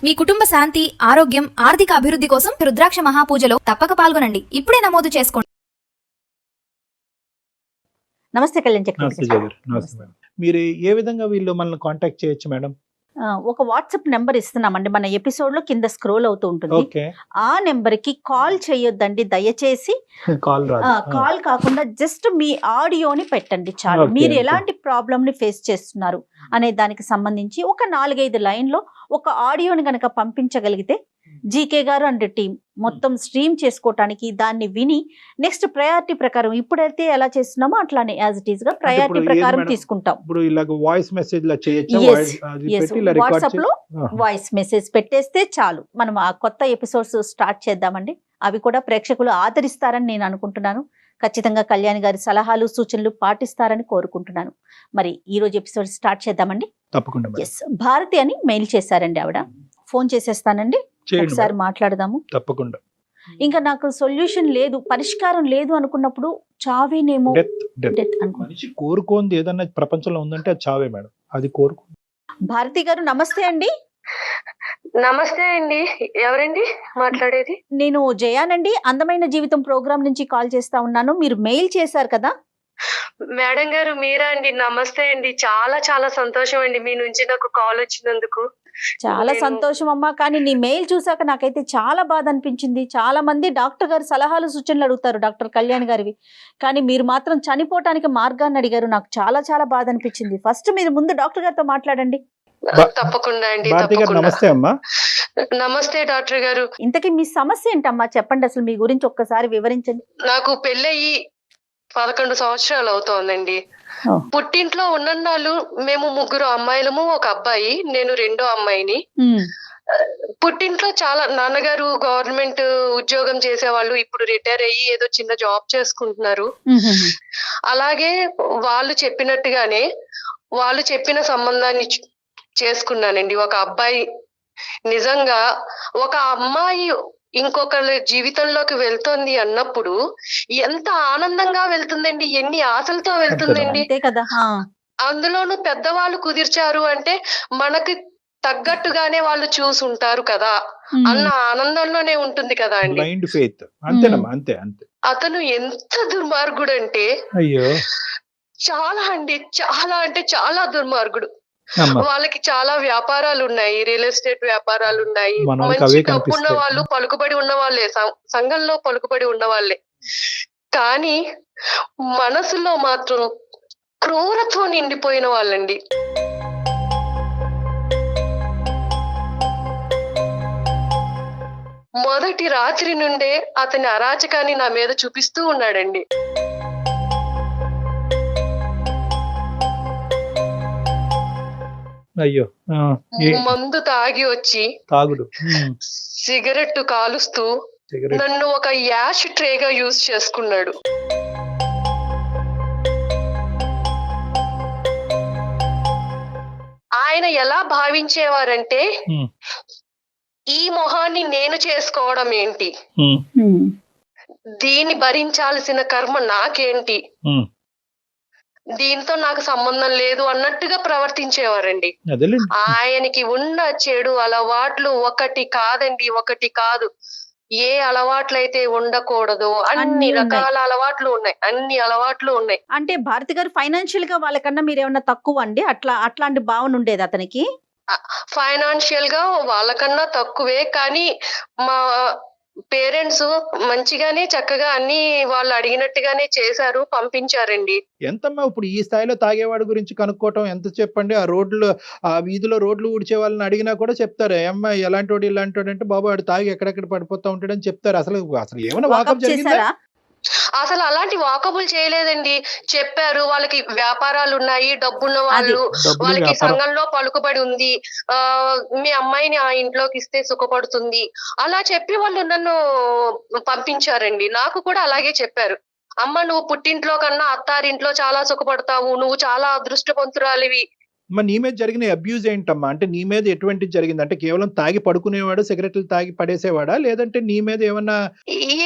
మీ కుటుంబ శాంతి, ఆరోగ్యం, ఆర్థిక అభివృద్ధి కోసం రుద్రాక్ష మహాపూజలో తప్పక పాల్గొనండి. ఇప్పుడే నమోదు చేసుకోండి. నమస్తే కళ్యాణ్ చక్రవర్తి నమస్తే జగర్. నమస్తే మేడం. మీరు ఏ విధంగా వీళ్ళు మనల్ని కాంటాక్ట్ చేయొచ్చు మేడం? ఒక వాట్సాప్ నెంబర్ ఇస్తున్నామండి, మన ఎపిసోడ్ లో కింద స్క్రోల్ అవుతూ ఉంటుంది. ఓకే, ఆ నెంబర్ కి కాల్ చేయొద్దండి దయచేసి. కాల్ రాదు. కాల్ కాకుండా జస్ట్ మీ ఆడియోని పెట్టండి చాలు. Okay, మీరు okay. ఎలాంటి ప్రాబ్లమ్ ని ఫేస్ చేస్తున్నారు అనే దానికి సంబంధించి ఒక 4-5 లైన్లో ఒక ఆడియోని గనక పంపించగలిగితే జీకే గారు అండ్ టీమ్ మొత్తం స్ట్రీమ్ చేసుకోవటానికి దాన్ని విని నెక్స్ట్ ప్రయారిటీ ప్రకారం ఇప్పుడైతే ఎలా చేస్తున్నామో అట్లానే యాజ్ ఇట్ ఈస్ గా ప్రయారిటీ ఇప్పుడు ఏది ప్రకారం మేడం? తీసుకుంటాం. ఇప్పుడు ఇలాగ వాయిస్ మెసేజ్ లా చేయొచ్చా? వాట్సాప్ లో వాయిస్ మెసేజ్ పెట్టేస్తే చాలు. మనం ఆ కొత్త ఎపిసోడ్స్ స్టార్ట్ చేద్దామండి. అవి కూడా ప్రేక్షకులు ఆదరిస్తారని నేను అనుకుంటున్నాను. ఖచ్చితంగా కళ్యాణ్ గారి సలహాలు సూచనలు పాటిస్తారని కోరుకుంటున్నాను. మరి ఈ రోజు ఎపిసోడ్ స్టార్ట్ చేద్దామండి. తప్పకుండా మేడం. ఎస్, భారతి అని మెయిల్ చేశారండి ఆవిడ. ఫోన్ చేసేస్తానండి, చేయండి ఒకసారి మేడం. మాట్లాడదాము. తప్పకుండా. ఇంకా నాకు సొల్యూషన్ లేదు, పరిష్కారం లేదు అనుకున్నప్పుడు చావేనేమో, డెత్ డెత్ డెత్ అనుకో. మనిషి కోరుకోంది ఏదన్నా ప్రపంచంలో ఉందంటే అది చావే మేడం. అది కోరుకో. భారతి గారు నమస్తే అండి. నమస్తే అండి, ఎవరండి మాట్లాడేది? నేను జయానండి, అందమైన జీవితం ప్రోగ్రామ్ నుంచి కాల్ చేస్తా ఉన్నాను. మీరు మెయిల్ చేశారు కదా. మేడం గారు మీరా అండి? నమస్తే అండి, చాలా చాలా సంతోషం అండి మీ నుంచి నాకు కాల్ వచ్చినందుకు. చాలా నేను- సంతోషం అమ్మా. కానీ నీ మెయిల్ చూసాక నాకైతే చాలా బాధ అనిపించింది. చాలా మంది డాక్టర్ గారు సలహాలు సూచనలు అడుగుతారు, డాక్టర్ కళ్యాణ్ గారివి, కానీ మీరు మాత్రం చనిపోవటానికి మార్గాన్ని అడిగారు. నాకు చాలా చాలా బాధ అనిపించింది. ఫస్ట్ మీరు ముందు డాక్టర్ గారితో మాట్లాడండి. తప్పకుండా అండి, భారతి గారు తప్పకుండా. నమస్తే అమ్మా. నమస్తే డాక్టర్ గారు. ఇంతకీ మీ సమస్య ఏంటమ్మా, చెప్పండి. అసలు మీ గురించి ఒక్కసారి వివరించండి. నాకు పెళ్ళయి 11 సంవత్సరాలు అవుతోందండి. ఓ. పుట్టింట్లో ఉన్నన్నాళ్ళు మేము 3 అమ్మాయిలము, 1 అబ్బాయి, నేను 2వ అమ్మాయిని. పుట్టింట్లో చాలా నాన్నగారు గవర్నమెంట్ ఉద్యోగం చేసేవాళ్ళు, ఇప్పుడు రిటైర్ అయ్యి ఏదో చిన్న జాబ్ చేసుకుంటున్నారు. అలాగే వాళ్ళు చెప్పినట్టుగానే వాళ్ళు చెప్పిన సంబంధాన్ని చేసుకున్నానండి. 1 అబ్బాయి. నిజంగా ఒక అమ్మాయి ఇంకొకరి జీవితంలోకి వెళ్తుంది అన్నప్పుడు ఎంత ఆనందంగా వెళ్తుందండి, ఎన్ని ఆశలతో వెళ్తుందండి. అంతే కదా. అందులోనూ పెద్దవాళ్ళు కుదిర్చారు అంటే మనకి తగ్గట్టుగానే వాళ్ళు చూసుంటారు కదా అన్న ఆనందంలోనే ఉంటుంది కదా అండి. Blind faith. అంతేనమ్మా, అంతే అంతే. అతను ఎంత దుర్మార్గుడు అంటే అయ్యో చాలా అండి, చాలా అంటే చాలా దుర్మార్గుడు. అమ్మా. వాళ్ళకి చాలా వ్యాపారాలు ఉన్నాయి, రియల్ ఎస్టేట్ వ్యాపారాలు ఉన్నాయి. మనోళ్ళకి మంచి అవే డబ్బున్న కనిపిస్తాయి. వాళ్ళు, పలుకుబడి ఉన్న వాళ్ళే, సంఘంలో పలుకుబడి ఉన్న వాళ్ళే. కానీ మనసులో మాత్రం క్రూరత్వం నిండిపోయిన వాళ్ళండి. మొదటి రాత్రి నుండే అతని అరాచకాన్ని నా మీద చూపిస్తూ ఉన్నాడండి. అయ్యో. మందు తాగి వచ్చి తాగుడు. సిగరెట్ కాలుస్తూ సిగరెట్. నన్ను ఒక యాష్ ట్రేగా యూజ్ చేసుకున్నాడు. ఆయన ఎలా భావించేవారంటే ఈ మొహాన్ని నేను చేసుకోవడం ఏంటి, దీన్ని భరించాల్సిన కర్మ నాకేంటి, దీంతో నాకు సంబంధం లేదు అన్నట్టుగా ప్రవర్తించేవారండి. అదేలేండి. ఆయనకి ఉన్న చెడు అలవాట్లు ఒకటి కాదండి, ఒకటి కాదు. ఏ అలవాట్లయితే ఉండకూడదు అన్ని అన్ని ఉన్నాయి. రకాల అలవాట్లు ఉన్నాయి, అన్ని అలవాట్లు ఉన్నాయి. అంటే భారతి గారు ఫైనాన్షియల్ గా వాళ్ళకన్నా మీరు ఏమన్నా తక్కువ అండి? అట్లాంటి భావన ఉండేది అతనికి? ఫైనాన్షియల్ గా వాళ్ళకన్నా తక్కువే, కానీ మా పేరెంట్స్ మంచిగానే చక్కగా అన్ని వాళ్ళు అడిగినట్టుగానే చేశారు, పంపించారండి. ఎంతమ్మా ఇప్పుడు ఈ స్థాయిలో తాగేవాడి గురించి కనుక్కోవటం ఎంత చెప్పండి. ఆ వీధిలో రోడ్లు ఊడ్చే వాళ్ళని అడిగినా కూడా చెప్తారు, అమ్మ ఎలాంటి వాడు ఇలాంటి వాడు అంటే, బాబు వాడు తాగి ఎక్కడెక్కడ పడిపోతా ఉంటాడని చెప్తారు. అసలు ఏమైనా Walk వాకప్ up జరిగిందా? చేశారా? అసలు అలాంటి వాకబుల్ చేయలేదండి. చెప్పారు వాళ్ళకి వ్యాపారాలు ఉన్నాయి, డబ్బున్న వాళ్ళు, డబ్బులు, వాళ్ళకి వ్యాపారం. సంఘంలో పలుకుబడి ఉంది, మీ అమ్మాయిని ఆ ఇంట్లోకి ఇస్తే సుఖపడుతుంది అలా చెప్పి వాళ్ళు నన్ను పంపించారండి. నాకు కూడా అలాగే చెప్పారు, అమ్మ నువ్వు పుట్టింట్లో కన్నా అత్తారింట్లో చాలా సుఖపడతావు, నువ్వు చాలా అదృష్టవంతురాలివి. మరి నీ మీద జరిగిన అబ్యూజ్ ఏంటమ్మా? అంటే నీ మీద ఎటువంటి జరిగింది? అంటే కేవలం తాగి పడుకునేవాడు, సిగరెట్లు తాగి పడేసేవాడా, లేదంటే నీ మీద ఏమన్నా?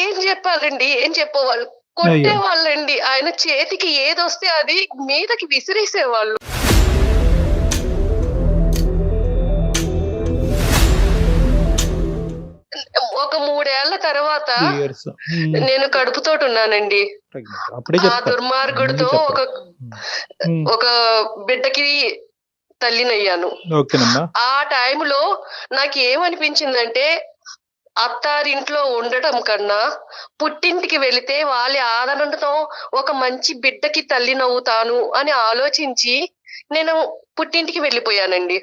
ఏం చెప్పాలండి, ఏం చెప్పేవాళ్ళు, కొట్టేవాళ్ళండి. ఆయన చేతికి ఏదొస్తే అది మీదకి విసిరేసేవాళ్ళు. తర్వాత 3 years. నేను కడుపుతోటి ఉన్నానండి. అప్పుడే ఆ చెప్తా. దుర్మార్గుడితో ఒక బిడ్డకి తల్లినయ్యాను. ఓకేనమ్మా. ఆ టైంలో నాకు ఏమనిపించిందంటే అత్తారింట్లో ఉండటం కన్నా పుట్టింటికి వెళితే వాళ్ళ ఆదరణతో ఒక మంచి బిడ్డకి తల్లినవుతాను అని ఆలోచించి నేను పుట్టింటికి వెళ్ళిపోయానండి.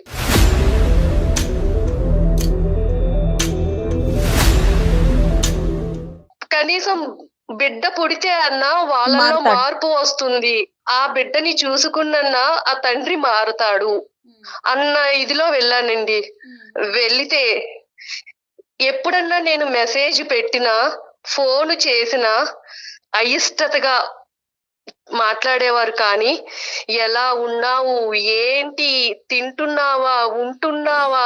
కనీసం బిడ్డ పుడితే అన్నా వాళ్ళలో మార్పు వస్తుంది, ఆ బిడ్డని చూసుకున్నా ఆ తండ్రి మారుతాడు అన్న ఇదిలో వెళ్ళానండి. వెళితే ఎప్పుడన్నా నేను మెసేజ్ పెట్టినా ఫోన్ చేసినా అయిష్టతగా మాట్లాడేవారు. కానీ ఎలా ఉన్నావు, ఏంటి, తింటున్నావా, ఉంటున్నావా,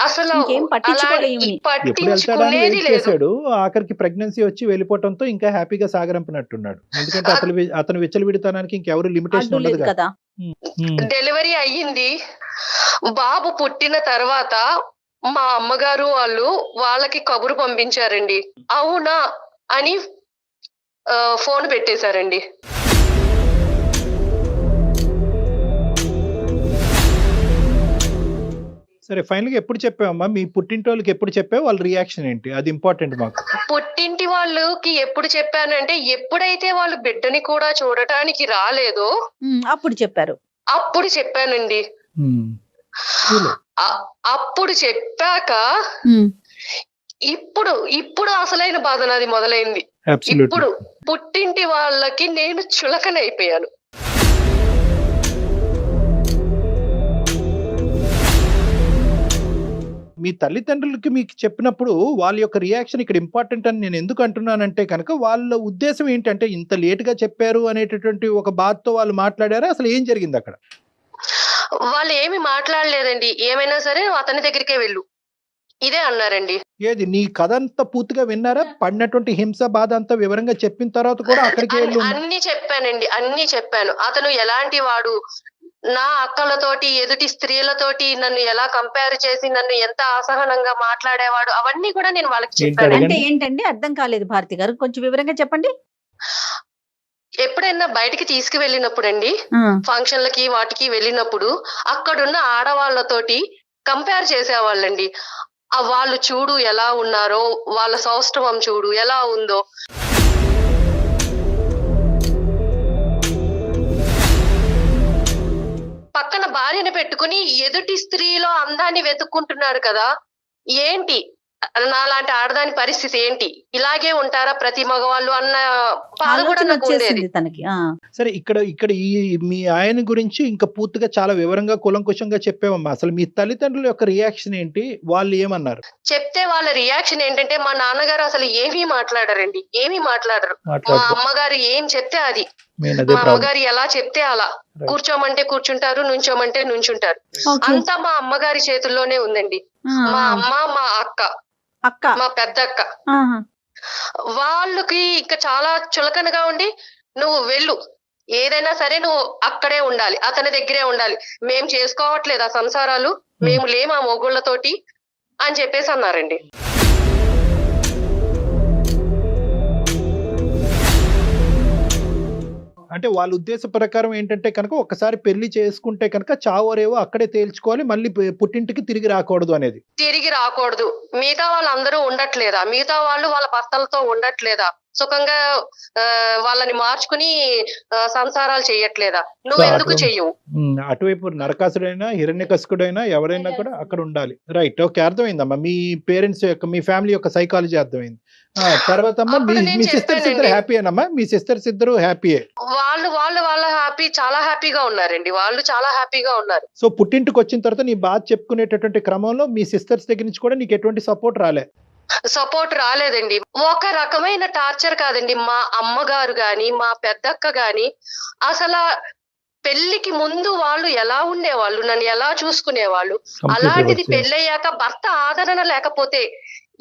అసలు ఎప్పుడు వెళ్తాడని వెయిట్ చేశాడు. ఆఖరికి ప్రెగ్నెన్సీ వచ్చి వెళ్ళిపోవడంతో ఇంకా హ్యాపీగా సాగరంపినట్టున్నాడు. ఎందుకంటే అతను విచ్చలవిడితనానికి ఇంకెవరు లిమిటేషన్ ఉండదు కదా. డెలివరీ అయ్యింది. బాబు పుట్టిన తర్వాత మా అమ్మగారు వాళ్ళకి కబురు పంపించారండి. అవునా అని ఫోన్ పెట్టేశారండి. సరే, ఫైనల్ గా ఎప్పుడు చెప్పావమ్మా? మీ పుట్టింటి వాళ్ళకి ఎప్పుడు చెప్పావు? వాళ్ళ రియాక్షన్ ఏంటి? అది ఇంపార్టెంట్ మాకు. పుట్టింటి వాళ్ళకి ఎప్పుడు చెప్పానంటే ఎప్పుడైతే వాళ్ళు బిడ్డని కూడా చూడటానికి రాలేదో అప్పుడు చెప్పారు. అప్పుడు చెప్పానండి. అప్పుడు చెప్పాక ఇప్పుడు అసలైన బాధ నాది మొదలైంది. ఇప్పుడు పుట్టింటి వాళ్ళకి నేను చులకనైపోయాను. మీ తల్లిదండ్రులకి మీకు చెప్పినప్పుడు వాళ్ళ యొక్క రియాక్షన్ ఇక్కడ ఇంపార్టెంట్ అని నేను ఎందుకు అంటున్నానంటే కనుక, వాళ్ళ ఉద్దేశం ఏంటంటే ఇంత లేట్ గా చెప్పారు అనేటటువంటి ఒక బాధతో వాళ్ళు మాట్లాడారా? అసలు ఏం జరిగింది అక్కడ? వాళ్ళు ఏమి మాట్లాడలేదండి. ఏమైనా సరే అతని దగ్గరికే వెళ్ళు ఇదే అన్నారండి. ఏది నీ కథ అంతా పూర్తిగా విన్నారా? పడినటువంటి హింస బాధ అంతా వివరంగా చెప్పిన తర్వాత కూడా అక్కడికి అన్ని చెప్పానండి, అన్ని చెప్పాను. అతను ఎలాంటి వాడు, నా అక్కలతోటి ఎదుటి స్త్రీలతోటి నన్ను ఎలా కంపేర్ చేసి నన్ను ఎంత అసహనంగా మాట్లాడేవాడు, అవన్నీ కూడా నేను వాళ్ళకి చెప్పాను. అంటే ఏంటండి అర్థం కాలేదు భారతి గారు, కొంచెం వివరంగా చెప్పండి. ఎప్పుడైనా బయటికి తీసుకువెళ్ళినప్పుడు అండి, ఫంక్షన్లకి వాటికి వెళ్ళినప్పుడు అక్కడున్న ఆడవాళ్లతోటి కంపేర్ చేసేవాళ్ళండి. వాళ్ళు చూడు ఎలా ఉన్నారో, వాళ్ళ సౌష్ఠవం చూడు ఎలా ఉందో. పక్కన భార్యని పెట్టుకుని ఎదుటి స్త్రీలో అందాన్ని వెతుక్కుంటున్నాడు కదా. ఏంటి నాలాంటి ఆడదాని పరిస్థితి ఏంటి, ఇలాగే ఉంటారా ప్రతి మగవాళ్ళు అన్న బాధ కూడా నాకు ఉండేది తనకి. సరే, ఇక్కడ ఈ మీ ఆయన గురించి ఇంకా పూర్తిగా చాలా వివరంగా కులంకుశంగా చెప్పావమ్మా. అసలు మీ తల్లిదండ్రుల యొక్క రియాక్షన్ ఏంటి? వాళ్ళు ఏమన్నారు? చెప్తే వాళ్ళ రియాక్షన్ ఏంటంటే, మా నాన్నగారు అసలు ఏమీ మాట్లాడరండి, ఏమీ మాట్లాడరు. మా అమ్మగారు ఏం చెప్తే అది, మా అమ్మగారు ఎలా చెప్తే అలా. కూర్చోమంటే కూర్చుంటారు, నుంచోమంటే నుంచుంటారు. అంతా మా అమ్మగారి చేతుల్లోనే ఉందండి. మా అమ్మ, మా అక్క, మా పెద్ద అక్క, వాళ్ళకి ఇంకా చాలా చులకనగా ఉండి, నువ్వు వెళ్ళు, ఏదైనా సరే నువ్వు అక్కడే ఉండాలి, అతని దగ్గరే ఉండాలి, మేం చేసుకోవట్లేదు ఆ సంసారాలు, మేము లేము ఆ మొగుళ్ళతోటి అని చెప్పేసి అన్నారండి. అంటే వాళ్ళ ఉద్దేశ ప్రకారం ఏంటంటే కనుక, ఒకసారి పెళ్లి చేసుకుంటే కనుక చావరేవో అక్కడే తేల్చుకోవాలి, మళ్ళీ పుట్టింటికి తిరిగి రాకూడదు అనేది. తిరిగి రాకూడదు. మిగతా వాళ్ళందరూ ఉండట్లేదా, మిగతా వాళ్ళు వాళ్ళ భర్తలతో ఉండట్లేదా, సుఖంగా వాళ్ళని మార్చుకుని సంసారాలు చెయ్యట్లేదా, నువ్వు ఎందుకు చెయ్యవు? అటువైపు నరకాసుడైనా హిరణ్యకశిపుడైనా ఎవరైనా కూడా అక్కడ ఉండాలి. రైట్, ఓకే, అర్థమైందమ్మా. మీ పేరెంట్స్ యొక్క, మీ ఫ్యామిలీ యొక్క సైకాలజీ అర్థమైంది. తర్వాత అమ్మా, మీ సిస్టర్స్ ఇద్దరు హ్యాపీయేనమ్మా? మీ సిస్టర్స్ ఇద్దరు హ్యాపీయే? వాళ్ళ హ్యాపీ, చాలా హ్యాపీగా ఉన్నారండి, వాళ్ళు చాలా హ్యాపీగా ఉన్నారు. సో పుట్టింటికి వచ్చిన తర్వాత నీ బాధ చెప్పుకునేటటువంటి క్రమంలో మీ సిస్టర్స్ దగ్గర నుంచి కూడా నీకు ఎటువంటి సపోర్ట్ రాలే? సపోర్ట్ రాలేదండి. ఒక రకమైన టార్చర్ కాదండి. మా అమ్మగారు గాని, మా పెద్దక్క గాని అసలు పెళ్లికి ముందు వాళ్ళు ఎలా ఉండేవాళ్ళు, నన్ను ఎలా చూసుకునేవాళ్ళు, అలాంటిది పెళ్ళయ్యాక భర్త ఆదరణ లేకపోతే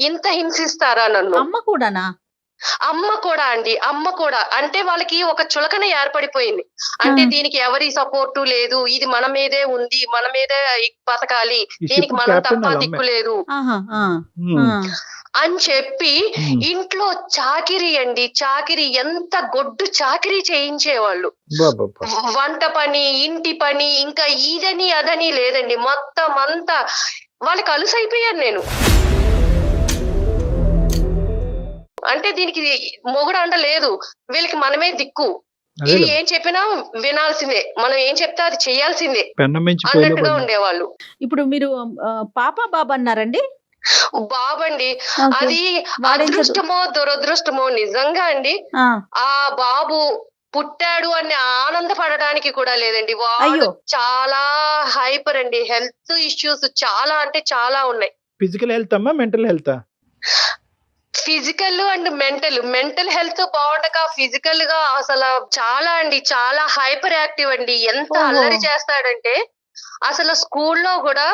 ఇంత హింసిస్తారా నన్ను? అమ్మ కూడానా? అమ్మ కూడా అండి, అమ్మ కూడా. అంటే వాళ్ళకి ఒక చులకన ఏర్పడిపోయింది. అంటే దీనికి ఎవరి సపోర్టు లేదు, ఇది మన మీదే ఉంది, మన మీదే బతకాలి, దీనికి మనం తప్ప దిక్కు లేదు అని చెప్పి ఉమ్. ఇంట్లో చాకిరీ అండి, చాకిరీ ఎంత గొడ్డు చాకిరీ చేయించేవాళ్ళు. బాబా. వంట పని, ఇంటి పని, ఇంకా ఇదని అదని లేదండి, మొత్తం అంతా వాళ్ళకి అలుసైపోయాను నేను. అంటే దీనికి మొగుడు అండ లేదు, వీళ్ళకి మనమే దిక్కు. అదే ఇది కదా. ఏం చెప్పినా వినాల్సిందే, మనం ఏం చెప్తే అది చేయాల్సిందే పెన్నం మించి అన్నట్టుగా పోయిన ఉండేవాళ్ళు. ఇప్పుడు మీరు పాప బాబా అన్నారండి? బాబండి, Okay. అది వాడేం చదువు- అదృష్టమో దురదృష్టమో నిజంగా అండి, ఆ, ఆ బాబు పుట్టాడు అని ఆనందపడడానికి కూడా లేదండి. వాడు అయ్యో. చాలా హైపర్ అండి, హెల్త్ ఇష్యూస్ చాలా అంటే చాలా ఉన్నాయి. ఫిజికల్ హెల్త్ అమ్మా, mental health? Physical and mental health బాగుండక ఫిజికల్ గా అసలు చాలా అండి, చాలా హైపర్ యాక్టివ్ అండి. ఎంత ఓహో. అల్లరి చేస్తాడంటే అసలు స్కూల్లో కూడా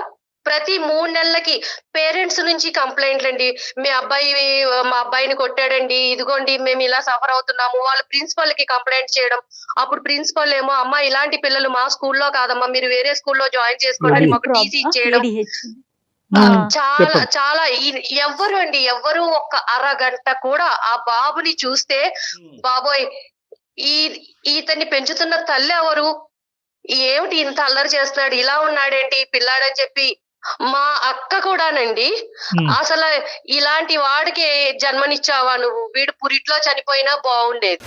ప్రతి 3 నెలలకి పేరెంట్స్ నుంచి కంప్లైంట్లు అండి. మా అబ్బాయిని కొట్టాడండి, ఇదిగోండి మేము ఇలా సఫర్ అవుతున్నాము. వాళ్ళు ప్రిన్సిపల్ కి కంప్లైంట్ చేయడం. అప్పుడు ప్రిన్సిపల్ ఏమో, అమ్మా ఇలాంటి పిల్లలు మా స్కూల్లో కాదమ్మా, మీరు వేరే స్కూల్లో జాయిన్ చేసుకోండి, మాకు టీసీ ఇచ్చేయడం. చాలా చెప్పండి. చాలా ఎవ్వరు అండి, ఎవ్వరు ఒక్క అరగంట కూడా ఆ బాబుని చూస్తే బాబోయ్ ఈతన్ని పెంచుతున్న తల్లి ఎవరు, ఏమిటి ఇంత అల్లరి చేస్తున్నాడు, ఇలా ఉన్నాడేంటి పిల్లాడని చెప్పి మా అక్క కూడానండి అసలు ఇలాంటి వాడికి జన్మనిచ్చావా నువ్వు, వీడు పురిట్లో చనిపోయినా బాగుండేది.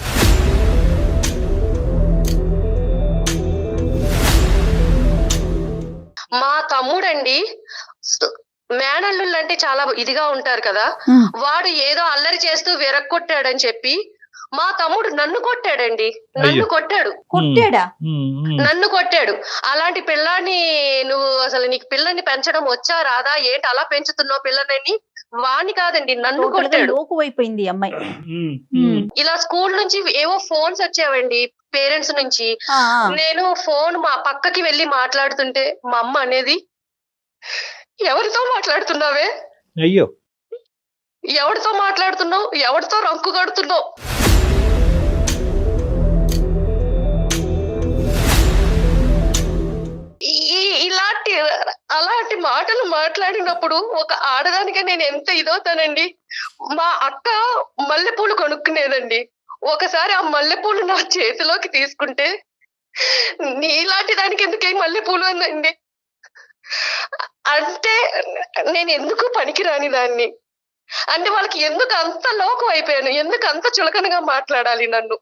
మా తమ్ముడండి, మేనల్లుళ్ళు అంటే చాలా ఇదిగా ఉంటారు కదా, వాడు ఏదో అల్లరి చేస్తూ విరక్కొట్టాడని చెప్పి మా తమ్ముడు నన్ను కొట్టాడండి, కొట్టాడా? నన్ను కొట్టాడు. అలాంటి పిల్లాన్ని నువ్వు అసలు నీకు పిల్లని పెంచడం వచ్చా రాదా, ఏంటి అలా పెంచుతున్నావు పిల్లని, వాణ్ణి కాదండి నన్ను కొట్టాడు. లోకు అయిపోయింది అమ్మాయి. ఇలా స్కూల్ నుంచి ఏవో ఫోన్స్ వచ్చావండి పేరెంట్స్ నుంచి. నేను ఫోన్ మా పక్కకి వెళ్ళి మాట్లాడుతుంటే మా అమ్మ అనేది, ఎవరితో మాట్లాడుతున్నావే, అయ్యో ఎవరితో మాట్లాడుతున్నావు, ఎవరితో రంకు కడుతున్నావు. అలాంటి మాటలు మాట్లాడినప్పుడు ఒక ఆడదానిగా నేను ఎంత ఇదవుతానండి. మా అక్క మల్లెపూలు కొనుక్కునేదండి, ఒకసారి ఆ మల్లెపూలు నా చేతిలోకి తీసుకుంటే, నీలాంటి దానికి ఎందుకే మల్లెపూలు అందండి. అంటే నేను ఎందుకు పనికిరాని దాన్ని, అంటే వాళ్ళకి ఎందుకు అంత లోకం అయిపోయాను, ఎందుకు అంత చులకనగా మాట్లాడాలి నన్ను.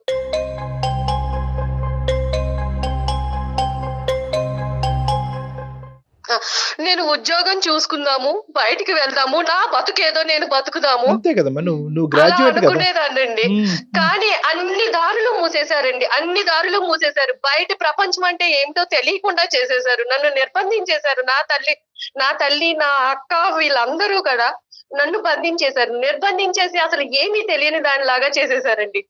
నేను ఉద్యోగం చూసుకుందాము, బయటికి వెళ్దాము, నా బతుకేదో నేను బతుకుదాము అంతే కదమ్మా, నువ్వు అలా గ్రాడ్యుయేట్ కదా. అనుకునేదాన్నండి. కానీ అన్ని దారులు మూసేశారండి, అన్ని దారులు మూసేశారు. బయట ప్రపంచం అంటే ఏమిటో తెలియకుండా చేసేశారు, నన్ను నిర్బంధించేశారు. నా తల్లి నా అక్క వీళ్ళందరూ కూడా నన్ను బంధించేశారు. నిర్బంధించేసి అసలు ఏమీ తెలియని దానిలాగా చేసేశారండి.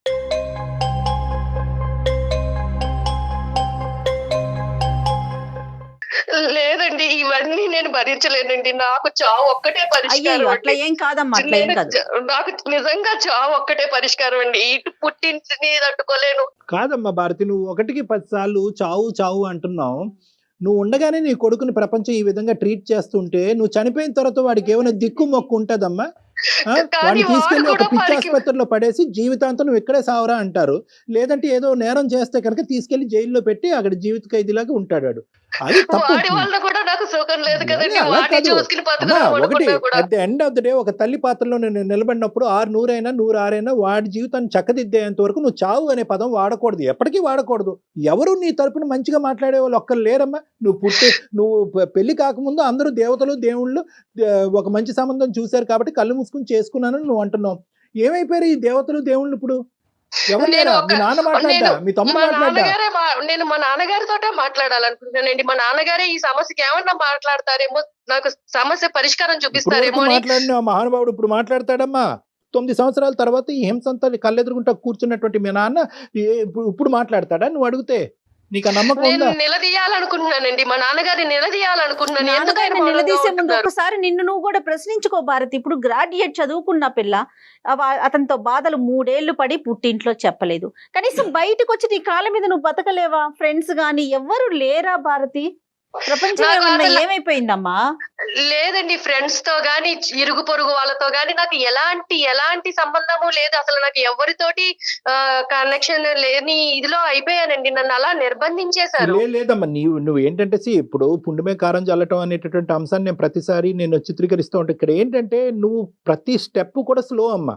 లేదండి, ఇవన్నీ నేను భరించలేనండి. నాకు చావు ఒక్కటే పరిష్కారం. అట్లా ఏం కాదమ్మా, అట్లా ఏం కాదు. నాకు నిజంగా చావు ఒక్కటే పరిష్కారం అండి. ఇటు పుట్టింటిని తట్టుకోలేను. కాదమ్మా భారతి, నువ్వు 1కి 10 సార్లు చావు చావు అంటున్నావు. నువ్వు ఉండగానే నీ కొడుకుని ప్రపంచం ఈ విధంగా ట్రీట్ చేస్తుంటే, నువ్వు చనిపోయిన తర్వాత వాడికి ఏమైనా దిక్కు మొక్కు ఉంటదమ్మా? వాడిని తీసుకెళ్లి ఒక పిచ్చి ఆసుపత్రిలో పడేసి జీవితాంతం నువ్వు ఇక్కడే సావరా అంటారు. లేదంటే ఏదో నేరం చేస్తే కనుక తీసుకెళ్లి జైల్లో పెట్టి అక్కడ జీవిత ఖైదీలాగా ఉంటాడు. అది తప్పు. ఒకటి at the end of the day ఒక తల్లి పాత్రలో నేను నిలబడినప్పుడు 6 అయినా 106 వాడి జీవితాన్ని చక్కదిద్దేంత వరకు నువ్వు చావు అనే పదం వాడకూడదు, ఎప్పటికీ వాడకూడదు. ఎవరు నీ తరపున మంచిగా మాట్లాడే వాళ్ళు ఒక్కరు లేరమ్మా. నువ్వు పెళ్లి కాకముందు అందరూ దేవతలు దేవుళ్ళు ఒక మంచి సంబంధం చూశారు కాబట్టి కళ్ళు మూసుకుని చేసుకున్నాను నువ్వు అంటున్నావు. ఏమైపోయారు ఈ దేవతలు దేవుళ్ళు ఇప్పుడు? ఎవరు లేరా? మీ నాన్న మాట్లాడా, మీ తమ్ముడు మాట్లాడా? నేను మా నాన్నగారితోటే మాట్లాడాలనుకుంటున్నానండి. మా నాన్నగారే ఈ సమస్యకి ఏమన్నా మాట్లాడతారేమో, నాకు సమస్య పరిష్కారం చూపిస్తారేమో అని. మాట్లాడిన మహానుభావుడు ఇప్పుడు మాట్లాడతాడమ్మా. 9 సంవత్సరాల తర్వాత ఈ హింసంతా కళ్ళెదురుగుంటా కూర్చున్నటువంటి మీ నాన్న ఇప్పుడు మాట్లాడతాడా నువ్వు అడిగితే? నీకు ఆ నమ్మకం నేను ఉందా? నిలదీయాలనుకుంటున్నానండి, మా నాన్నగారిని నిలదీయాలనుకుంటున్నాను. ఎందుకైనా నిలదీసే ముందు ఒకసారి నిన్ను నువ్వు కూడా ప్రశ్నించుకో భారతి. ఇప్పుడు గ్రాడ్యుయేట్ చదువుకున్న పిల్ల, అతనితో బాధలు 3 ఏళ్లు పడి పుట్టింట్లో చెప్పలేదు. కనీసం బయటకు వచ్చి నీ కాళ్ళ మీద నువ్వు బతకలేవా? ఫ్రెండ్స్ గాని ఎవ్వరు లేరా భారతి? ప్రపంచం నాకు ఏమన్నా అసలు- ఏమైపోయిందమ్మా? లేదండి, ఫ్రెండ్స్ తో గాని ఇరుగు పొరుగు వాళ్ళతో గాని నాకు ఎలాంటి సంబంధము లేదు. అసలు నాకు ఎవరితోటి కనెక్షన్ లేని ఇదిలో అయిపోయానండి. నన్ను అలా నిర్బంధించేశారు. లేదమ్మా, నువ్వు ఏంటంటే ఇప్పుడు పుండుమే కారం చల్లటం అనేటటువంటి అంశాన్ని నేను ప్రతిసారి నేను చిత్రీకరిస్తూ ఉంటాను. ఇక్కడ ఏంటంటే నువ్వు ప్రతి స్టెప్ కూడా స్లో అమ్మా,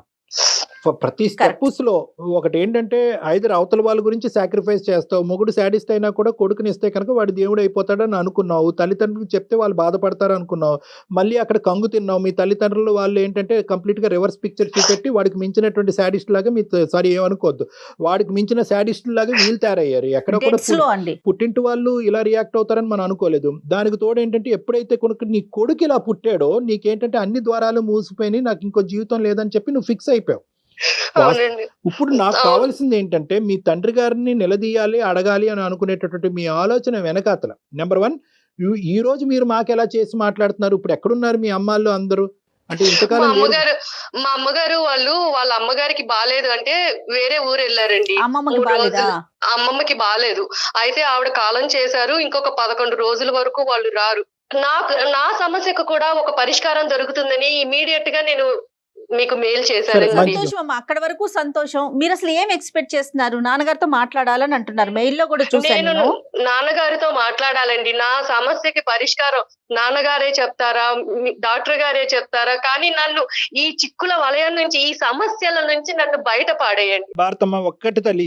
ప్రతి స్టెప్ స్లో. ఒకటి ఏంటంటే ఐదర్ అవతల వాళ్ళ గురించి సాక్రిఫైస్ చేస్తావు, మొగుడు శాడిస్ట్ అయినా కూడా కొడుకుని ఇస్తే కనుక వాడు దేవుడు అయిపోతాడని అనుకున్నావు, తల్లిదండ్రులకు చెప్తే వాళ్ళు బాధపడతారు అనుకున్నావు, మళ్ళీ అక్కడ కంగు తిన్నావు. మీ తల్లిదండ్రులు వాళ్ళు ఏంటంటే కంప్లీట్ గా రివర్స్ పిక్చర్ చూపెట్టి వాడికి మించినటువంటి శాడిస్ట్ లాగా సారీ ఏమనుకోవద్దు, వాడికి మించిన శాడిస్ట్ లాగా వీళ్ళు తయారయ్యారు. ఎక్కడ కూడా పుట్టింటి వాళ్ళు ఇలా రియాక్ట్ అవుతారని మనం అనుకోలేదు. దానికి తోడు ఏంటంటే ఎప్పుడైతే నీ కొడుకు ఇలా పుట్టాడో నీకేంటంటే అన్ని ద్వారాలు మూసిపోయి నాకు ఇంకో జీవితం లేదని చెప్పి నువ్వు ఫిక్స్ అయిపోయావు. ఇప్పుడు నాకు కావాల్సింది ఏంటంటే మీ తండ్రి గారిని నిలదీయాలి, అడగాలి అని అనుకునేటటువంటి మీ ఆలోచన వెనకాతల నెంబర్ 1, ఈ రోజు మీరు మాకు ఎలా చేసి మాట్లాడుతున్నారు, ఇప్పుడు ఎక్కడున్నారు మీ అమ్మాళ్ళు అందరూ? అంటే ఇంతకాలం మా అమ్మగారు వాళ్ళ అమ్మగారికి బాలేదు అంటే వేరే ఊరు వెళ్ళారండి. అమ్మమ్మకి బాలేదు, అయితే ఆవిడ కాలం చేశారు. ఇంకొక 11 రోజుల వరకు వాళ్ళు రారు. నా సమస్యకు కూడా ఒక పరిష్కారం దొరుకుతుందని ఇమీడియట్ గా నేను మీకు మెయిల్ చేశారు. సంతోషం అమ్మా, అక్కడ వరకు సంతోషం. మీరు అసలు ఏం ఎక్స్పెక్ట్ చేస్తున్నారు? నాన్నగారితో మాట్లాడాలని అంటున్నారు, మెయిల్లో కూడా చూసాను. నేను నాన్నగారితో మాట్లాడాలండి. నా సమస్యకి పరిష్కారం నాన్నగారే చెప్తారా, డాక్టర్ గారే చెప్తారా? కానీ నన్ను ఈ చిక్కుల వలయం నుంచి, ఈ సమస్యల నుంచి నన్ను బయట పాడేయండి. భారతమ్మ, ఒక్కటి తల్లి,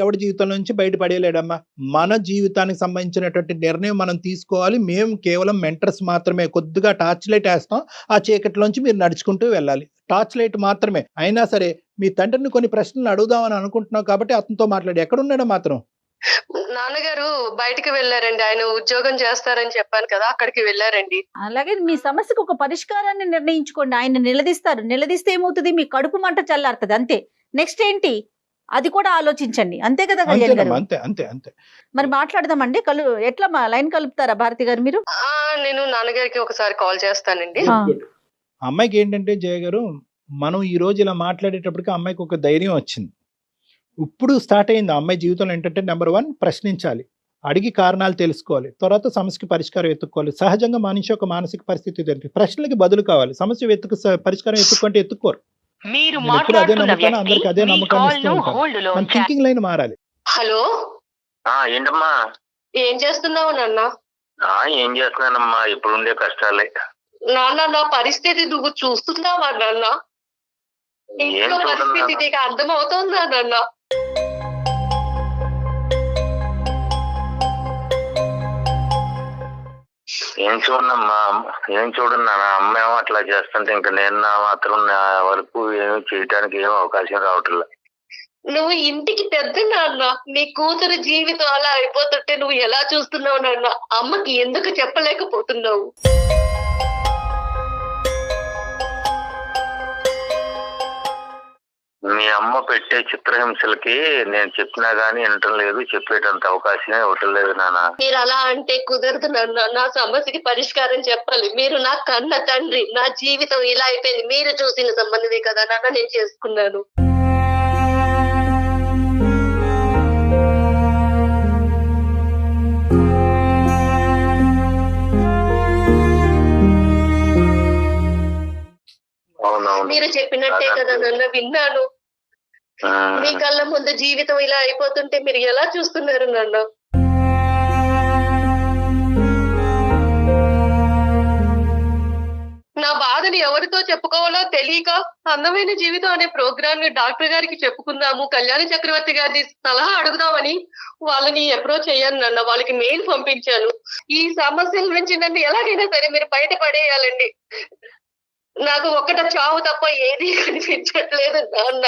ఎవడి జీవితం నుంచి బయట పడేయలేడమ్మా. మన జీవితానికి సంబంధించినటువంటి నిర్ణయం మనం తీసుకోవాలి. మేము కేవలం మెంటర్స్ మాత్రమే. కొద్దిగా టార్చ్ లైట్ వేస్తాం, ఆ చీకటిలోంచి మీరు నడుచుకుంటూ వెళ్ళాలి. టార్చ్ లైట్ మాత్రమే. అయినా సరే మీ తండ్రిని కొన్ని ప్రశ్నలు అడుగుదామని అనుకుంటున్నావు కాబట్టి అతనితో మాట్లాడి. ఎక్కడున్నాడో మాత్రం? నాన్నగారు బయటికి వెళ్ళారండి, ఆయన ఉద్యోగం చేస్తారని చెప్పాను కదా, అక్కడికి వెళ్ళారండి. అలాగే మీ సమస్యకు ఒక పరిష్కారాన్ని నిర్ణయించుకోండి. ఆయన నిలదీస్తారు. నిలదీస్తే ఏమవుతుంది? మీ కడుపు మంట చల్లారుతుంది, అంతే. నెక్స్ట్ ఏంటి అది కూడా ఆలోచించండి, అంతే కదా కళ్యాణ్ గారు? అంతే. మరి మాట్లాడదామండి. ఎట్లా లైన్ కలుపుతారా భారతి గారు మీరు? నేను నాన్నగారికి ఒకసారి కాల్ చేస్తానండి. అమ్మాయికి ఏంటంటే జయ గారు, మనం ఈ రోజు ఇలా మాట్లాడేటప్పటికి అమ్మాయికి ఒక ధైర్యం వచ్చింది. ఇప్పుడు స్టార్ట్ అయింది అమ్మాయి జీవితంలో ఏంటంటే నెంబర్ 1 ప్రశ్నించాలి, అడిగి కారణాలు తెలుసుకోవాలి, తర్వాత సమస్యకి పరిష్కారం ఎత్తుక్కోవాలి. సహజంగా మనిషి యొక్క మానసిక పరిస్థితి జరిగింది, ప్రశ్నలకి బదులు కావాలి. సమస్య పరిష్కారం ఎత్తుక్కుంటే ఎత్తుక్కోరు. అదే నమ్ముతాను, అందరికి అదే నమ్మకాన్ని ఇస్తూ ఉంటాను. మన థింకింగ్ లైన్ మారాలి. హలో, ఏంటమ్మా? ఏం చేస్తున్నావు నాన్న? ఏం చేస్తున్నానమ్మా, ఇప్పుడుండే కష్టాలే. నాన్న, నా పరిస్థితి నువ్వు చూస్తున్నావా నాన్న? ఇంట్లో పరిస్థితి నీకు అర్థమవుతుందా నాన్న? ఏం చూడన్నా, అమ్మ ఏమో అట్లా చేస్తుంటే ఇంకా నేను మాత్రం నా వరకు ఏమి చేయడానికి ఏం అవకాశం రావట్లేదు. నువ్వు ఇంటికి పెద్ద నాన్న, నీ కూతురు జీవితం అలా అయిపోతుంటే నువ్వు ఎలా చూస్తున్నావు నాన్న? అమ్మకి ఎందుకు చెప్పలేకపోతున్నావు? మీ అమ్మ పెట్టే చిత్రహింసలకి నేను చెప్పినా గానీ వినటం లేదు, చెప్పేటంత అవకాశమే ఇవ్వటం లేదు నాన్న. మీరు అలా అంటే కుదరదు నాన్న. నా సమస్యకి పరిష్కారం చెప్పాలి. మీరు నా కన్న తండ్రి, నా జీవితం ఇలా అయిపోయింది. మీరు చూసిన సంబంధమే కదా నాన్న నేను చేసుకున్నాను. మీరు చెప్పినట్టే కదా నాన్న విన్నాను. మీ కళ్ళ ముందు జీవితం ఇలా అయిపోతుంటే మీరు ఎలా చూస్తున్నారు నాన్న? నా బాధని ఎవరితో చెప్పుకోవాలో తెలియక అందమైన జీవితం అనే ప్రోగ్రామ్ ని డాక్టర్ గారికి చెప్పుకుందాము, కళ్యాణి చక్రవర్తి గారిని సలహా అడుగుదామని వాళ్ళని అప్రోచ్ అయ్యాను నాన్న. వాళ్ళకి మెయిల్ పంపించాను. ఈ సమస్యల నుంచి నన్ను ఎలాగైనా సరే మీరు బయట పడేయాలండి. నాకు ఒక్కట చావు తప్ప ఏది కనిపించట్లేదు నాన్న.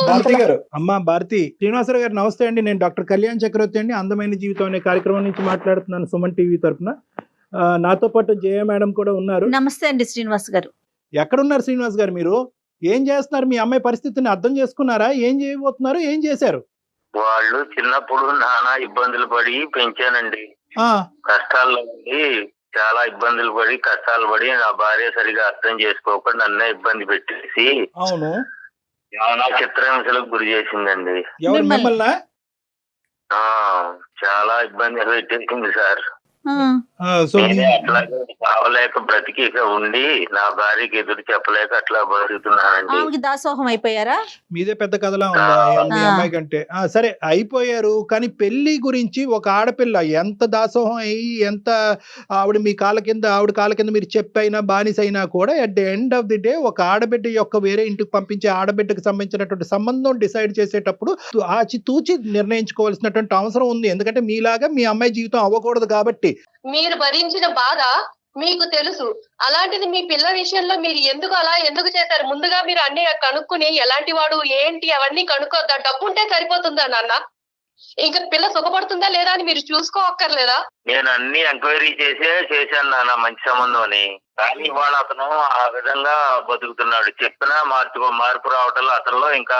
భారతి గారు, అమ్మా భారతి, శ్రీనివాసరావు గారు నమస్తే అండి. నేను డాక్టర్ కళ్యాణ్ చక్రవర్తి అండి, అందమైన జీవితం అనే కార్యక్రమం నుంచి మాట్లాడుతున్నాను, సుమన్ టీవీ తరఫున. నాతో పాటు జయ మేడం కూడా ఉన్నారు. నమస్తే అండి శ్రీనివాస్ గారు. ఎక్కడున్నారు శ్రీనివాస్ గారు? మీరు ఏం చేస్తున్నారు? మీ అమ్మాయి పరిస్థితిని అర్థం చేసుకున్నారా? ఏం చేయబోతున్నారు? ఏం చేశారు? వాళ్ళు చిన్నప్పుడు నానా ఇబ్బందులు పడి పెంచానండి. కష్టాల్లో చాలా ఇబ్బందులు పడి కష్టాలు పడి నా భార్య సరిగా అర్థం చేసుకోకుండా నన్నే ఇబ్బంది పెట్టేసి అవును చాలా చిత్రహింసలకు గురి చేసిందండి. ఎవరు మిమ్మల్ని? మిమ్మల్ని? ఆ చాలా ఇబ్బంది పెట్టేసింది సార్. సో నేనే అట్లాగే కావలేక బ్రతికి ఇక ఉండి నా భార్యకి ఎదురు చెప్పలేక అట్లా బతుకుతున్నానండి. ఆమెకి దాసోహం అయిపోయారా? మీదే పెద్ద కథలా ఉందా మీ ఆ. అమ్మాయి కంటే? సరే అయిపోయారు, కానీ పెళ్లి గురించి ఒక ఆడపిల్ల ఎంత దాసోహం అయ్యి ఎంత ఆవిడ మీ కాళ్ళ కింద ఆవిడ కాళ్ళ కింద మీరు చెప్పైనా బానిసైనా కూడా at the end of the day ఒక ఆడబిడ్డ యొక్క వేరే ఇంటికి పంపించే ఆడబిడ్డకు సంబంధించినటువంటి సంబంధం డిసైడ్ చేసేటప్పుడు ఆచితూచి నిర్ణయించుకోవాల్సినటువంటి అవసరం ఉంది. ఎందుకంటే మీలాగా మీ అమ్మాయి జీవితం అవ్వకూడదు కాబట్టి. మీరు భరించిన బాధ మీకు తెలుసు. అలాంటిది మీ పిల్ల విషయంలో మీరు ఎందుకు చేశారు? ముందుగా మీరు అన్ని కనుక్కుని ఎలాంటి వాడు ఏంటి అవన్నీ కనుక్కోద్దా? డబ్బు ఉంటే సరిపోతుందా నాన్న? ఇంకా పిల్ల సుఖపడుతుందా లేదా అని మీరు చూసుకోక్కర్లేదా? నేను అన్ని ఎంక్వైరీ చేశాను నాన్న, మంచి సంబంధం అని. కానీ ఇవాళ అతను ఆ విధంగా బతుకుతున్నాడు. చెప్పినా మార్పు రావటంలో అతనిలో ఇంకా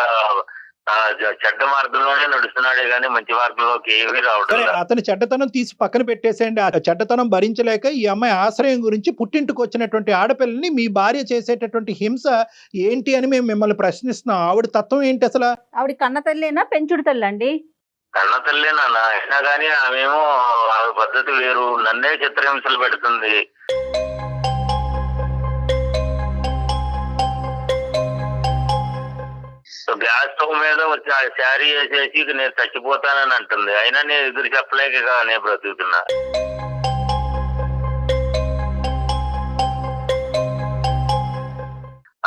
చెడ్డ మార్గంలోనే నడుస్తున్నాడే గానీ మంచి మార్గంలోకి ఏమీ రావటం సరే, లేదు. అతని చెడ్డతనం తీసి పక్కన పెట్టేసేయండి. ఆ చెడ్డతనం భరించలేక ఈ అమ్మాయి ఆశ్రయం గురించి పుట్టింటికి వచ్చినటువంటి ఆడపిల్లని మీ భార్య చేసేటటువంటి హింస ఏంటి అని మేము మిమ్మల్ని ప్రశ్నిస్తున్నాం. ఆవిడ తత్వం ఏంటి అసలు? ఆవిడ కన్న తల్లేనా పెంచుడు తల్లండి? కన్న తల్లే నాన్న, అయినా కానీ ఆమెమో ఆమె పద్ధతి వేరు, నన్నే చిత్రహింసలు పెడుతుంది. గ్యాస్ స్టవ్ మీద వచ్చి ఆ శారీ వేసేసి ఇక నేను చచ్చిపోతానని అంటుంది. అయినా నేను ఎదురు చెప్పలేక ఇక నేను బ్రతుకుతున్నా.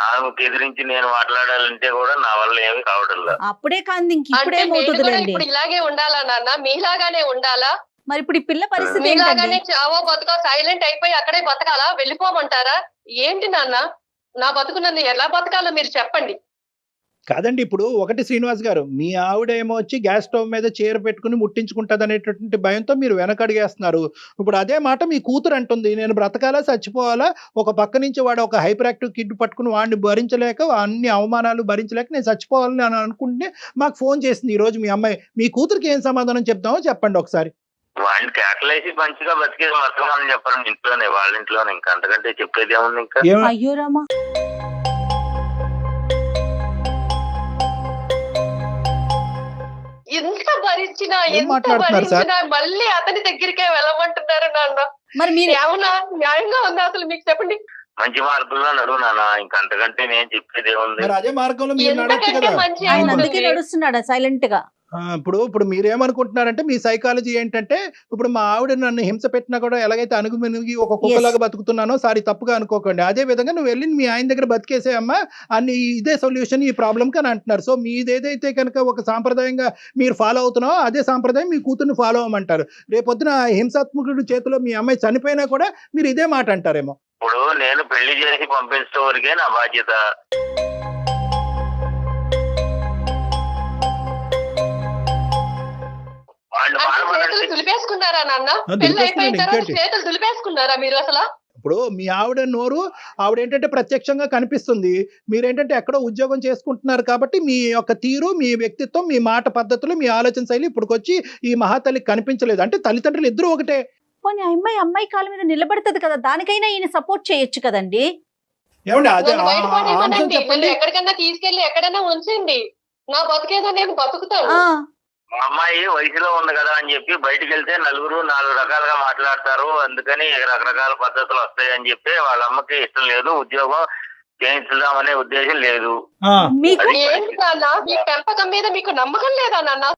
ఆమెకు ఎదిరించి నేను మాట్లాడాలంటే కూడా నా వల్ల ఏమీ కావడం లేదు. అప్పుడే కాంది ఇంక అంటే నేను కూడా ఇప్పుడేమవుతుందిలేండి. ఇప్పుడు ఇలాగే ఉండాలా నాన్న? మీలాగానే ఉండాలా? మరి ఇప్పుడు ఈ పిల్ల పరిస్థితి మీలాగానే ఏంటండి? చావో బతుకో సైలెంట్ అయిపోయి అక్కడే బతకాలా? వెళ్ళిపోమంటారా? ఏంటి నాన్న, నా బతుకు నన్ను ఎలా బతకాలో మీరు చెప్పండి. కాదండి, ఇప్పుడు ఒకటి శ్రీనివాస్ గారు, మీ ఆవిడ ఏమో వచ్చి గ్యాస్ స్టవ్ మీద చీర పెట్టుకుని ముట్టించుకుంటుంది అనేటటువంటి భయంతో మీరు వెనకడిగేస్తున్నారు. ఇప్పుడు అదే మాట మీ కూతురు అంటుంది, నేను బ్రతకాలా చచ్చిపోవాలా, ఒక పక్క నుంచి వాడు ఒక హైపర్ యాక్టివ్ కిడ్ పట్టుకుని వాడిని భరించలేక అన్ని అవమానాలు భరించలేక నేను చచ్చిపోవాలని అని అనుకుంటే మాకు ఫోన్ చేసింది ఈ రోజు మీ అమ్మాయి. మీ కూతురికి ఏం సమాధానం చెప్తామో చెప్పండి ఒకసారి. వాడిని కేకలేసి మంచిగా బతికేది బతకమని చెప్పాను ఇంట్లోనే, వాళ్ళ ఇంట్లోనే. ఇంకా అంతకంటే చెప్పేది ఏముంది ఇంకా? అయ్యో రామా. ఎంత భరించినా ఏం మాట్లాడుతున్నారు సార్? మళ్ళీ అతని దగ్గరికే వెళ్ళమంటున్నారు నాన్న. మరి మీరు ఏమన్నా న్యాయంగా ఉందా అసలు? మీకు చెప్పండి. మంచి మార్గంలో నడువు నాన్న, ఇంకా అంతకంటే నేను చెప్పేది ఏముంది? మరి అదే మార్గంలో మీరు నడవచ్చు ఎంతకంటే కదా. మంచి ఆయన ఏముంది? అందుకే నడుస్తున్నాడా సైలెంట్ గా? ఇప్పుడు మీరేమనుకుంటున్నారంటే మీ సైకాలజీ ఏంటంటే, ఇప్పుడు మా ఆవిడ నన్ను హింస పెట్టినా కూడా ఎలాగైతే అణుగుమినిగి ఒక కుక్కలాగా బతుకుతున్నానో సారీ తప్పుగా అనుకోకండి, అదే విధంగా నువ్వు వెళ్ళి మీ ఆయన దగ్గర బతికేసేయమ్మా అన్ని ఇదే సొల్యూషన్ ఈ ప్రాబ్లంకి అని అంటున్నారు. సో మీదేదైతే కనుక ఒక సాంప్రదాయంగా మీరు ఫాలో అవుతున్నావో అదే సాంప్రదాయం మీ కూతుర్ని ఫాలో అవ్వమంటారు. రేపొద్దున హింసాత్మకుడి చేతిలో మీ అమ్మాయి చనిపోయినా కూడా మీరు ఇదే మాట అంటారేమో. ఇప్పుడు నేను పెళ్లి చేసి పంపించే వరకే నా బాధ్యత. వాళ్ళు అంటే చేతులు బాధపడండి. దులిపేసుకున్నారా నాన్న? దులిపేసుకున్నాను, పెళ్లి అయిపోయిన తర్వాత ఇంకేంటి? చేతులు దులిపేసుకున్నారా మీరు అసలు? ఇప్పుడు మీ ఆవిడ నోరు ఆవిడ ఏంటంటే ప్రత్యక్షంగా కనిపిస్తుంది, మీరేంటంటే ఎక్కడో ఉద్యోగం చేసుకుంటున్నారు కాబట్టి మీ యొక్క తీరు, మీ వ్యక్తిత్వం, మీ మాట పద్ధతులు, మీ ఆలోచన శైలి ఇప్పుడుకొచ్చి ఈ మహాతల్లికి కనిపించలేదు. అంటే తల్లిదండ్రులు ఇద్దరు ఒకటే. పోనీ అమ్మాయి కాళ్ళ మీద నిలబడుతుంది కదా, దానికైనా ఈయన సపోర్ట్ చేయొచ్చు కదండి. ఏమండి అదే నన్ను బయట అంశం పడేయమనండి. నన్ను చెప్పండి. ఎక్కడికన్నా తీసుకెళ్లి ఎక్కడైనా ఉంచండి. నా బతికేదో నేను బతుకుతాను. ఆ మా అమ్మాయి వయసులో ఉంది కదా అని చెప్పి బయటికి వెళ్తే నలుగురు 4 రకాలుగా మాట్లాడతారు, అందుకని రకరకాల పద్ధతులు వస్తాయి అని చెప్పి వాళ్ళ అమ్మకి ఇష్టం లేదు, ఉద్యోగం చేయించుదామనే ఉద్దేశం లేదు. మీకు ఏంటి నాన్న, మీ పెంపకం మీద మీకు నమ్మకం లేదా నాన్న?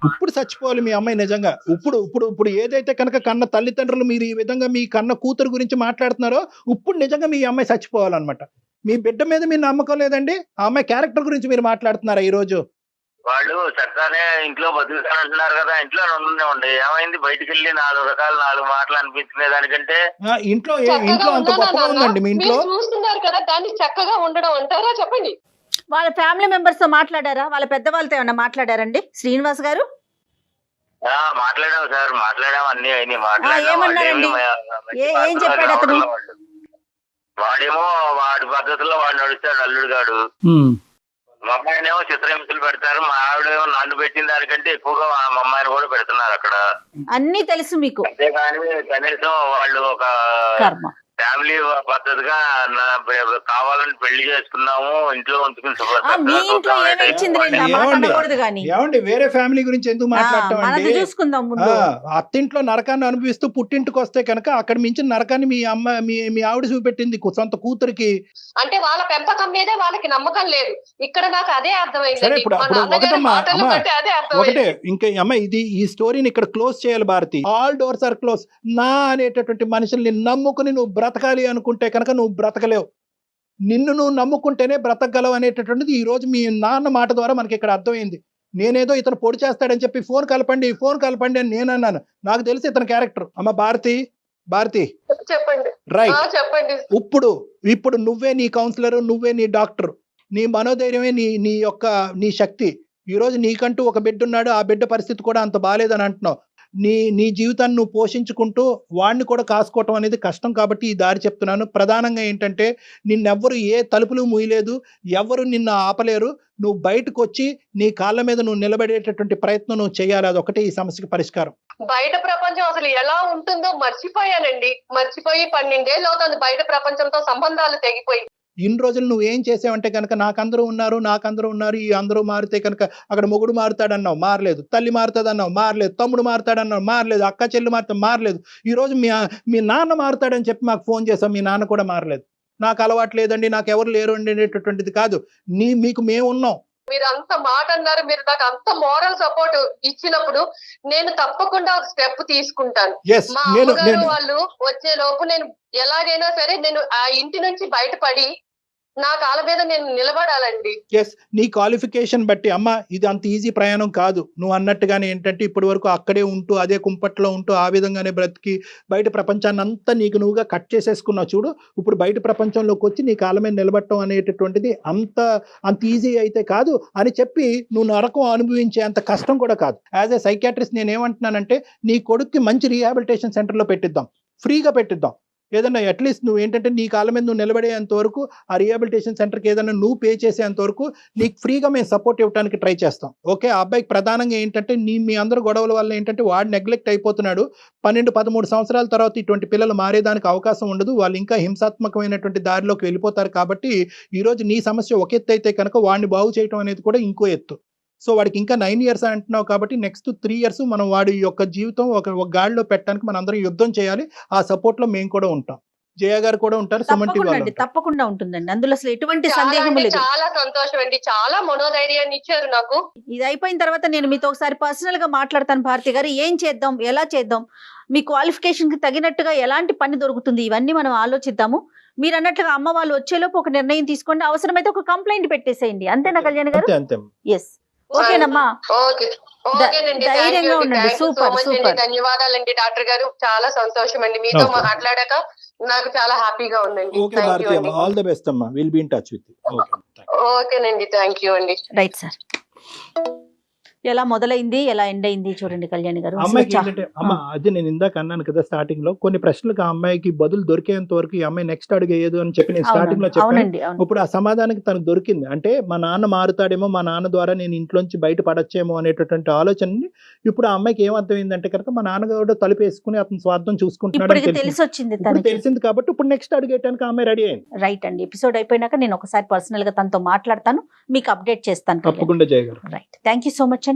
ఇప్పుడు చచ్చిపోవాలి మీ అమ్మాయి నిజంగా. ఇప్పుడు ఇప్పుడు ఇప్పుడు ఏదైతే కనుక కన్న తల్లిదండ్రులు మీరు ఈ విధంగా మీ కన్న కూతురు గురించి మాట్లాడుతున్నారో ఇప్పుడు నిజంగా మీ అమ్మాయి చచ్చిపోవాలన్నమాట. మీ బిడ్డ మీద మీ నమ్మకం లేదండి, ఆ అమ్మాయి క్యారెక్టర్ గురించి మీరు మాట్లాడుతున్నారా ఈ రోజు? వాళ్ళు చక్కగానే ఇంట్లో బతుకుతానంటున్నారు కదా, ఇంట్లో ఉండి ఏమైంది? బయటికి వెళ్ళి 4 మాటలు అనిపించుకునే దానికంటే ఇంట్లో చక్కగా ఇంట్లో అంత ఉన్నానా గొప్పగా నాన్న? ఉందండి మీ ఇంట్లో? మీరు చూస్తున్నారు కదా, దాన్ని చక్కగా ఉండడం అంటారా? చెప్పండి. వాళ్ళ ఫ్యామిలీ మెంబర్స్ తో మాట్లాడారా? వాళ్ళ పెద్దవాళ్ళతో ఏమన్నా మాట్లాడారండి శ్రీనివాస్ గారు? మాట్లాడాము సార్, మాట్లాడాము, అన్ని అయినాయి, ఏమన్నారండి? ఏం చెప్పాడు అతను? వాడేమో వాడి పద్ధతిలో వాడు నడుస్తాడు, అల్లుడు గాడు. మా అమ్మాయినేమో చిత్రహింసలు పెడతారు, మా ఆవిడేమో నన్ను పెట్టిన దానికంటే ఎక్కువగా మా అమ్మాయిని కూడా పెడుతున్నారు అక్కడ. అన్నీ తెలుసు మీకు. అంతేగాని కనీసం వాళ్ళు ఒక కర్మ. ఫ్యామిలీ పద్ధతిగా కావాలని పెళ్లి చేసుకున్నాము, ఇంట్లో ఉంచుకుని మీ ఇంట్లో ఏమిచ్చింది కానీ ఏమండి వేరే ఫ్యామిలీ గురించి ఎందుకు మాట్లాడటం మనది అండి? చూసుకుందాం ముందు. అత్తింట్లో నరకాన్ని అనుభవిస్తూ పుట్టింటికి వస్తే కనుక అక్కడ మించిన నరకాన్ని మీ అమ్మ మీ ఆవిడ చూపెట్టింది సొంత కూతురికి. అంటే వాళ్ళ పెంపకం మీదే వాళ్ళకి నమ్మకం లేదు. ఇక్కడ నాకు అదే సరే అర్థమైంది. ఇప్పుడు మా అప్పుడు నాన్నగారి ఒకటమ్మా మాటలు అమ్మా బట్టి అదే అర్థమైంది. ఒకటే ఇంకా అమ్మ ఈ స్టోరీని ఇక్కడ క్లోజ్ చేయాలి Bharati. All doors are close. నా అనేటటువంటి మనుషుల్ని నమ్ముకుని నువ్వు బ్రతకాలి అనుకుంటే కనుక నువ్వు బ్రతకలేవు. నిన్ను నువ్వు నమ్ముకుంటేనే బ్రతకగలవు అనేటటువంటిది ఈ రోజు మీ నాన్న మాట ద్వారా మనకి ఇక్కడ అర్థమైంది. నేనేదో ఇతను పొడి చేస్తాడని చెప్పి ఫోన్ కలపండి అని నేను అన్నాను. నాకు తెలిసి ఇతని క్యారెక్టర్. అమ్మ భారతి చెప్పండి. రైట్. చెప్పండి. ఇప్పుడు నువ్వే నీ కౌన్సిలర్, నువ్వే నీ డాక్టర్, నీ మనోధైర్యమే నీ శక్తి. ఈ రోజు నీకంటూ ఒక బిడ్డ ఉన్నాడు, ఆ బిడ్డ పరిస్థితి కూడా అంత బాలేదని అంటున్నావు. నీ జీవితాన్ని నువ్వు పోషించుకుంటూ వాడిని కూడా కాసుకోవటం అనేది కష్టం. కాబట్టి ఈ దారి చెప్తున్నాను. ప్రధానంగా ఏంటంటే నిన్నెవ్వరు ఏ తలుపులు మూయలేదు, ఎవరు నిన్ను ఆపలేరు. నువ్వు బయటకు వచ్చి నీ కాళ్ళ మీద నువ్వు నిలబడేటటువంటి ప్రయత్నం నువ్వు చేయాలి. అదొకటే ఈ సమస్యకి పరిష్కారం. బయట ప్రపంచం అసలు ఎలా ఉంటుందో మర్చిపోయానండి. మర్చిపోయి 12 ఏళ్ళు అవుతుంది బయట ప్రపంచంతో సంబంధాలు తెగిపోయి. ఇన్ని రోజులు నువ్వు ఏం చేసావంటే కనుక నాకందరూ ఉన్నారు, ఈ అందరూ మారితే కనుక అక్కడ మొగుడు మారుతాడన్నావు, మారలేదు. తల్లి మారుతాడన్నావు, మారలేదు. తమ్ముడు మారుతాడన్నావు, మారలేదు. అక్క చెల్లి మారలేదు. ఈ రోజు మీ నాన్న మారుతాడని చెప్పి మాకు ఫోన్ చేసావు, మీ నాన్న కూడా మారలేదు. నాకు అలవాటు లేదండి, నాకు ఎవరు లేరు అండి అనేటటువంటిది కాదు. మీకు మేము ఉన్నాం. మీరు అంత మాట అన్నారు, మీరు నాకు అంత మోరల్ సపోర్ట్ ఇచ్చినప్పుడు నేను తప్పకుండా ఒక స్టెప్ తీసుకుంటాను. మా అమ్మగారు వాళ్ళు వచ్చే లోపు నేను ఎలాగైనా సరే నేను ఆ ఇంటి నుంచి బయటపడి నా కాళ్ళ మీద నేను నిలబడాలండి. ఎస్, నీ క్వాలిఫికేషన్ బట్టి అమ్మ ఇది అంత ఈజీ ప్రయాణం కాదు. నువ్వు అన్నట్టుగానే ఏంటంటే ఇప్పటి వరకు అక్కడే ఉంటూ అదే కుంపట్లో ఉంటూ ఆ విధంగానే బ్రతికి బయట ప్రపంచాన్ని అంతా నువ్వుగా కట్ చేసేసుకున్నావు. చూడు, ఇప్పుడు బయట ప్రపంచంలోకి వచ్చి నీ కాళ్ళ మీద నిలబడటం అనేటటువంటిది అంత ఈజీ అయితే కాదు అని చెప్పి నువ్వు నరకం అనుభవించే అంత కష్టం కూడా కాదు. యాజ్ ఏ సైకాట్రిస్ట్ నేనేమంటున్నానంటే నీ కొడుక్కి మంచి రీహాబిలిటేషన్ సెంటర్లో పెట్టిద్దాం, ఫ్రీగా పెట్టిద్దాం. ఏదన్నా అట్లీస్ట్ నువ్వు ఏంటంటే నీ కాళ్ళ మీద నువ్వు నిలబడేంత వరకు ఆ రీహాబిలిటేషన్ సెంటర్కి ఏదైనా నువ్వు పే చేసేంత వరకు నీకు ఫ్రీగా మేము సపోర్ట్ ఇవ్వడానికి ట్రై చేస్తాం. ఓకే, ఆ అబ్బాయికి ప్రధానంగా ఏంటంటే మీ అందరు గొడవల వల్ల ఏంటంటే వాడు నెగ్లెక్ట్ అయిపోతున్నాడు. 12-13 సంవత్సరాల తర్వాత ఇటువంటి పిల్లలు మారేదానికి అవకాశం ఉండదు. వాళ్ళు ఇంకా హింసాత్మకమైనటువంటి దారిలోకి వెళ్ళిపోతారు. కాబట్టి ఈరోజు నీ సమస్య ఒక ఎత్తు అయితే కనుక వాడిని బాగు చేయడం అనేది కూడా ఇంకో ఎత్తు. సో వాడికి ఇంకా 9 years అంటున్నావు కాబట్టి నెక్స్ట్ 3 years మనం వాడి యొక్క జీవితం ఒక గాడిలో పెట్టడానికి మనం అందరం యుద్ధం చేయాలి. ఆ సపోర్ట్ లో మేము కూడా ఉంటాం. జయ గారు కూడా ఉంటారు, సుమన్ టీవీ వాళ్ళు ఉంటారు. తప్పకుండా ఉంటుందండి, అందులో అసలు ఎటువంటి సందేహం లేదు. చాలా సంతోషం అండి, చాలా మనోధైర్యాన్ని ఇచ్చారు నాకు. ఇది అయిపోయిన తర్వాత నేను మీతో ఒకసారి పర్సనల్ గా మాట్లాడతాను. భారతి గారు, ఏం చేద్దాం, ఎలా చేద్దాం, మీ క్వాలిఫికేషన్ కి తగినట్టుగా ఎలాంటి పని దొరుకుతుంది, ఇవన్నీ మనం ఆలోచిద్దాము. మీరు అన్నట్లుగా అమ్మ వాళ్ళు వచ్చేలోపు ఒక నిర్ణయం తీసుకోండి. అవసరమైతే ఒక కంప్లైంట్ పెట్టేసేయండి. అంతేనా కళ్యాణ్ గారు? అంతే. ఎస్, ఓకేనమ్మా, ఓకేనండి, ధైర్యంగా ఉండండి. Super super. ధన్యవాదాలండి డాక్టర్ గారు, చాలా సంతోషం అండి మీతో మాట్లాడాక నాకు చాలా హ్యాపీగా ఉందండి. ఓకే భారతి అమ్మ, ఆల్ ది బెస్ట్ అమ్మా. Will be in touch with you. ఓకేనండి, థ్యాంక్ యూ అండి. Right sir. ఎలా మొదలైంది, ఎలా ఎండ్ అయింది చూడండి కళ్యాణి గారు. అమ్మాయికి ఏంటంటే అమ్మ అది నేను ఇందాక అన్నాను కదా స్టార్టింగ్ లో, కొన్ని ప్రశ్నలకు ఆ అమ్మాయికి బదులు దొరికేంత వరకు ఈ అమ్మాయి నెక్స్ట్ అడిగేయదు అని చెప్పి నేను స్టార్టింగ్ లో చెప్పాను. ఇప్పుడు ఆ సమాధానానికి తనకు దొరికింది. అంటే మా నాన్న మారుతాడేమో, మా నాన్న ద్వారా నేను ఇంట్లోంచి బయట పడచ్చేమో అనేటటువంటి ఆలోచనని ఇప్పుడు ఆ అమ్మాయికి ఏమర్థమైందంటే కనుక మా నాన్నగారు తలుపేసుకుని అతని స్వార్థం చూసుకుంటున్నాడు తెలిసింది. కాబట్టి ఇప్పుడు నెక్స్ట్ అడిగేయడానికి ఆ అమ్మాయి రెడీ అయింది. రైట్ అండి, ఎపిసోడ్ అయిపోయినాక నేను ఒకసారి పర్సనల్ గా తనతో మాట్లాడతాను, మీకు అప్డేట్ చేస్తాను. తప్పకుండా జయ గారు. Right, thank you so much అండి.